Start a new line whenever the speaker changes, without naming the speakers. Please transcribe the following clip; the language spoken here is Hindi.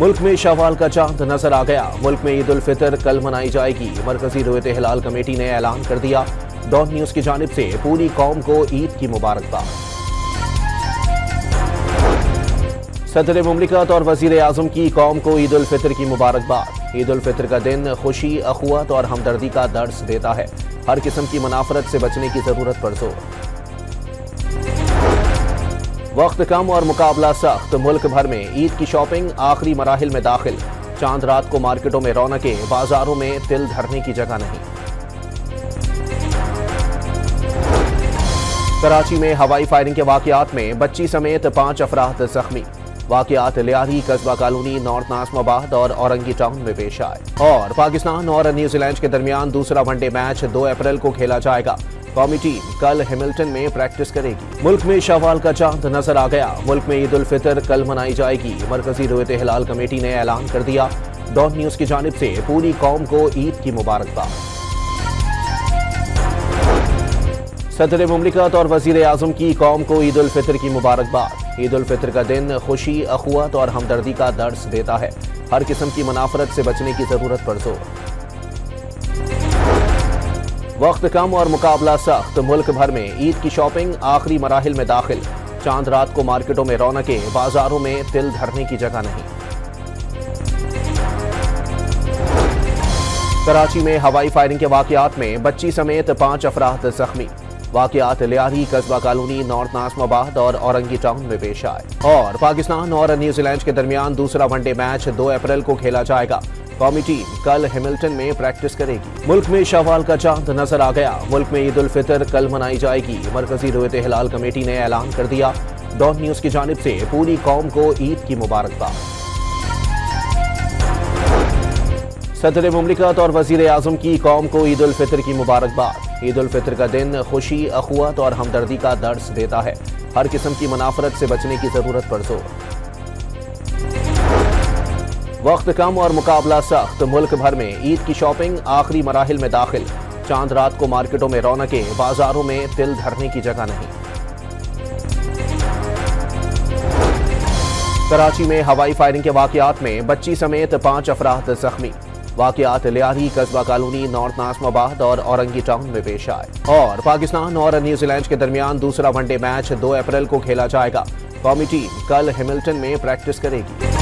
मुल्क में शव्वाल का चांद नजर आ गया। मुल्क में ईद उल फितर कल मनाई जाएगी। मरकजी रुयत हिलाल कमेटी ने ऐलान कर दिया। डॉन न्यूज की जानिब से पूरी कौम को ईद की मुबारकबाद। सदर मुमलिकत और वजीर आजम की कौम को ईद उल फितर की मुबारकबाद। ईद उल फितर का दिन खुशी, अखुवत और हमदर्दी का दर्स देता है। हर किस्म की मुनाफरत से बचने की जरूरत पर जोर। वक्त कम और मुकाबला सख्त। मुल्क भर में ईद की शॉपिंग आखिरी मराहिल में दाखिल। चांद रात को मार्केटों में रौनकें, बाजारों में तिल धरने की जगह नहीं। कराची में हवाई फायरिंग के वाकयात में बच्ची समेत 5 अफराद जख्मी। वाकयात लियारी, कस्बा कॉलोनी, नॉर्थ नाज़िमाबाद और औरंगी टाउन में पेश आए। और पाकिस्तान और न्यूजीलैंड के दरमियान दूसरा वनडे मैच 2 अप्रैल को खेला जाएगा। कौमी टीम कल हैमिल्टन में प्रैक्टिस करेगी। मुल्क में शव्वाल का चांद नजर आ गया। मुल्क में ईद उल फितर कल मनाई जाएगी। मरकजी रुयत हिलाल कमेटी ने ऐलान कर दिया। डॉन न्यूज की जानिब से पूरी कौम को ईद की मुबारकबाद। सदर मुमलिकत और वजीर आजम की कौम को ईद उल फितर की मुबारकबाद। ईद उल फितर का दिन खुशी, अखुवत और हमदर्दी का दर्स देता है। हर किस्म की मुनाफरत से बचने की जरूरत पर जोर। वक्त कम और मुकाबला सख्त। मुल्क भर में ईद की शॉपिंग आखिरी मराहिल में दाखिल। चांद रात को मार्केटों में रौनकें, बाजारों में तिल धरने की जगह नहीं। कराची में हवाई फायरिंग के वाकयात में बच्ची समेत 5 अफराद जख्मी। वाकयात लियारी, कस्बा कॉलोनी, नॉर्थ नाज़िमाबाद और औरंगी टाउन में पेश आए। और पाकिस्तान और न्यूजीलैंड के दरमियान दूसरा वनडे मैच 2 अप्रैल को खेला जाएगा। कौमी टीम कल हैमिल्टन में प्रैक्टिस करेगी। मुल्क में शव्वाल का चांद नजर आ गया। मुल्क में ईद उल फितर कल मनाई जाएगी। मरकजी रुयत हिलाल कमेटी ने ऐलान कर दिया। डॉन न्यूज की जानिब से पूरी कौम को ईद की मुबारकबाद। सदर मुमलिकत और वजीर आजम की कौम को ईद उल फितर की मुबारकबाद। ईद उल फितर का दिन खुशी, अखुवत और हमदर्दी का दर्स देता है। हर किस्म की मुनाफरत से बचने की जरूरत पर जोर। वक्त कम और मुकाबला सख्त। मुल्क भर में ईद की शॉपिंग आखिरी मराहिल में दाखिल। चांद रात को मार्केटों में रौनकें, बाजारों में तिल धरने की जगह नहीं। कराची में हवाई फायरिंग के वाकयात में बच्ची समेत 5 अफराद जख्मी। वाकयात लियारी, कस्बा कॉलोनी, नॉर्थ नाज़िमाबाद और औरंगी टाउन में पेश आए। और पाकिस्तान और न्यूजीलैंड के दरमियान दूसरा वनडे मैच 2 अप्रैल को खेला जाएगा। कौमी टीम कल हैमिल्टन में प्रैक्टिस करेगी।